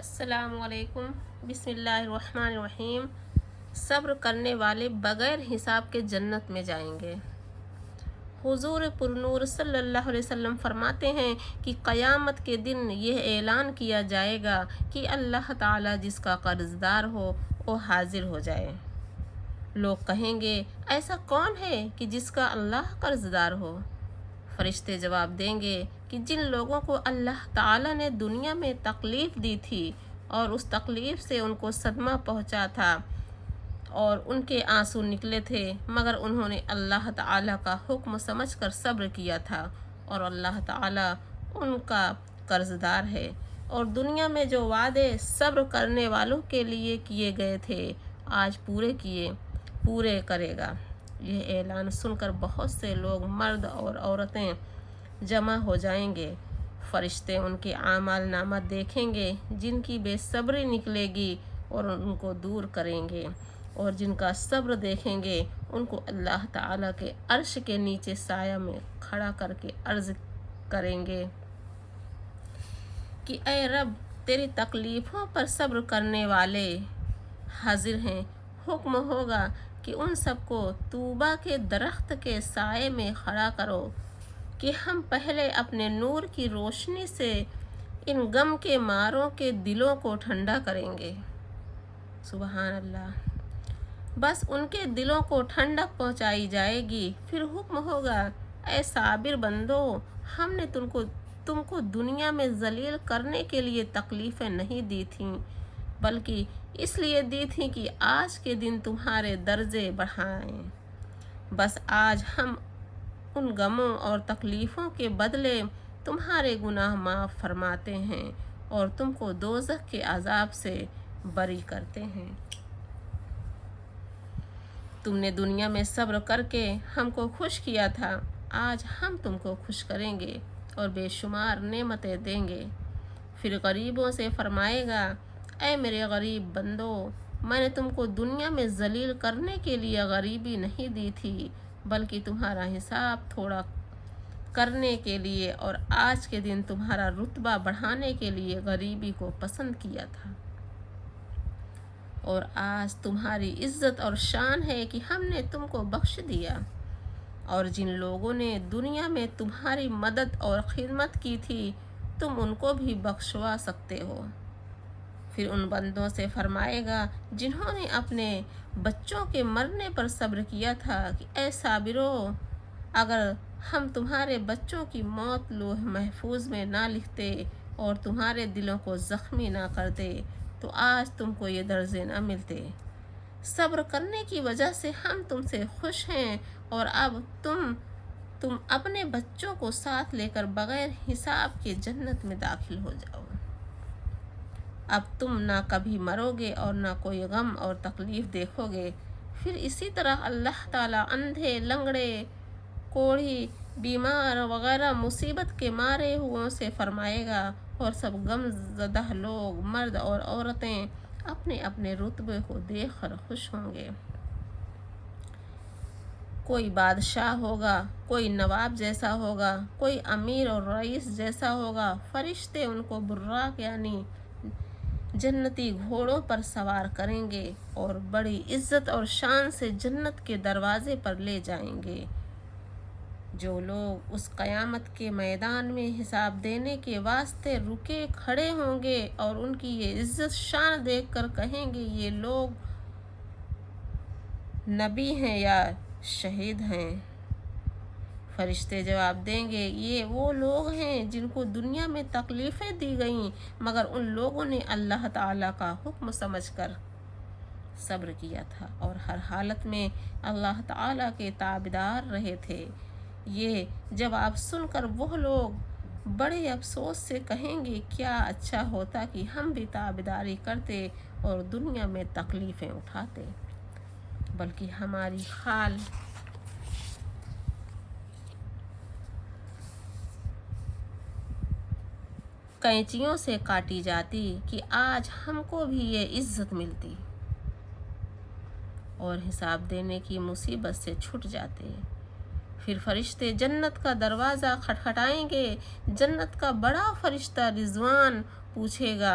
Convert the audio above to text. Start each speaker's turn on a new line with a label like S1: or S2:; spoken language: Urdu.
S1: السلام علیکم۔ بسم اللہ الرحمن الرحیم۔ صبر کرنے والے بغیر حساب کے جنت میں جائیں گے۔ حضور پرنور صلی اللہ علیہ وسلم فرماتے ہیں کہ قیامت کے دن یہ اعلان کیا جائے گا کہ اللہ تعالیٰ جس کا قرض دار ہو وہ حاضر ہو جائے۔ لوگ کہیں گے ایسا کون ہے کہ جس کا اللہ قرض دار ہو؟ فرشتے جواب دیں گے کہ جن لوگوں کو اللہ تعالیٰ نے دنیا میں تکلیف دی تھی اور اس تکلیف سے ان کو صدمہ پہنچا تھا اور ان کے آنسو نکلے تھے، مگر انہوں نے اللہ تعالیٰ کا حکم سمجھ کر صبر کیا تھا اور اللہ تعالیٰ ان کا قرض دار ہے، اور دنیا میں جو وعدے صبر کرنے والوں کے لیے کیے گئے تھے آج پورے کرے گا۔ یہ اعلان سن کر بہت سے لوگ مرد اور عورتیں جمع ہو جائیں گے۔ فرشتے ان کے اعمال نامہ دیکھیں گے، جن کی بے صبری نکلے گی اور ان کو دور کریں گے، اور جن کا صبر دیکھیں گے ان کو اللہ تعالیٰ کے عرش کے نیچے سایہ میں کھڑا کر کے عرض کریں گے کہ اے رب، تیری تکلیفوں پر صبر کرنے والے حاضر ہیں۔ حکم ہوگا کہ ان سب کو طوبیٰ کے درخت کے سائے میں کھڑا کرو کہ ہم پہلے اپنے نور کی روشنی سے ان غم کے ماروں کے دلوں کو ٹھنڈا کریں گے۔ سبحان اللہ۔ بس ان کے دلوں کو ٹھنڈک پہنچائی جائے گی۔ پھر حکم ہوگا اے صابر بندو، ہم نے تم کو دنیا میں ذلیل کرنے کے لیے تکلیفیں نہیں دی تھیں، بلکہ اس لیے دی تھیں کہ آج کے دن تمہارے درجے بڑھائیں۔ بس آج ہم ان غموں اور تکلیفوں کے بدلے تمہارے گناہ معاف فرماتے ہیں اور تم کو دوزخ کے عذاب سے بری کرتے ہیں۔ تم نے دنیا میں صبر کر کے ہم کو خوش کیا تھا، آج ہم تم کو خوش کریں گے اور بے شمار نعمتیں دیں گے۔ پھر غریبوں سے فرمائے گا اے میرے غریب بندو، میں نے تم کو دنیا میں ذلیل کرنے کے لیے غریبی نہیں دی تھی، بلکہ تمہارا حساب تھوڑا کرنے کے لیے اور آج کے دن تمہارا رتبہ بڑھانے کے لیے غریبی کو پسند کیا تھا، اور آج تمہاری عزت اور شان ہے کہ ہم نے تم کو بخش دیا، اور جن لوگوں نے دنیا میں تمہاری مدد اور خدمت کی تھی تم ان کو بھی بخشوا سکتے ہو۔ پھر ان بندوں سے فرمائے گا جنہوں نے اپنے بچوں کے مرنے پر صبر کیا تھا کہ اے صابرو، اگر ہم تمہارے بچوں کی موت لوح محفوظ میں نہ لکھتے اور تمہارے دلوں کو زخمی نہ کرتے تو آج تم کو یہ درجے نہ ملتے۔ صبر کرنے کی وجہ سے ہم تم سے خوش ہیں، اور اب تم اپنے بچوں کو ساتھ لے کر بغیر حساب کے جنت میں داخل ہو جاؤ۔ اب تم نہ کبھی مرو گے اور نہ کوئی غم اور تکلیف دیکھو گے۔ پھر اسی طرح اللہ تعالیٰ اندھے، لنگڑے، کوڑھی، بیمار وغیرہ مصیبت کے مارے ہوئوں سے فرمائے گا، اور سب غم زدہ لوگ مرد اور عورتیں اپنے اپنے رتبے کو دیکھ کر خوش ہوں گے۔ کوئی بادشاہ ہوگا، کوئی نواب جیسا ہوگا، کوئی امیر اور رئیس جیسا ہوگا۔ فرشتے ان کو براق یعنی جنتی گھوڑوں پر سوار کریں گے اور بڑی عزت اور شان سے جنت کے دروازے پر لے جائیں گے۔ جو لوگ اس قیامت کے میدان میں حساب دینے کے واسطے رکے کھڑے ہوں گے اور ان کی یہ عزت شان دیکھ کر کہیں گے یہ لوگ نبی ہیں یا شہید ہیں۔ فرشتے جواب دیں گے یہ وہ لوگ ہیں جن کو دنیا میں تکلیفیں دی گئیں، مگر ان لوگوں نے اللہ تعالیٰ کا حکم سمجھ کر صبر کیا تھا اور ہر حالت میں اللہ تعالیٰ کے تابعدار رہے تھے۔ یہ جواب سن کر وہ لوگ بڑے افسوس سے کہیں گے کیا اچھا ہوتا کہ ہم بھی تابعداری کرتے اور دنیا میں تکلیفیں اٹھاتے، بلکہ ہماری خال کینچیوں سے کاٹی جاتی کہ آج ہم کو بھی یہ عزت ملتی اور حساب دینے کی مصیبت سے چھٹ جاتے۔ پھر فرشتے جنت کا دروازہ کھٹکھٹائیں گے۔ جنت کا بڑا فرشتہ رضوان پوچھے گا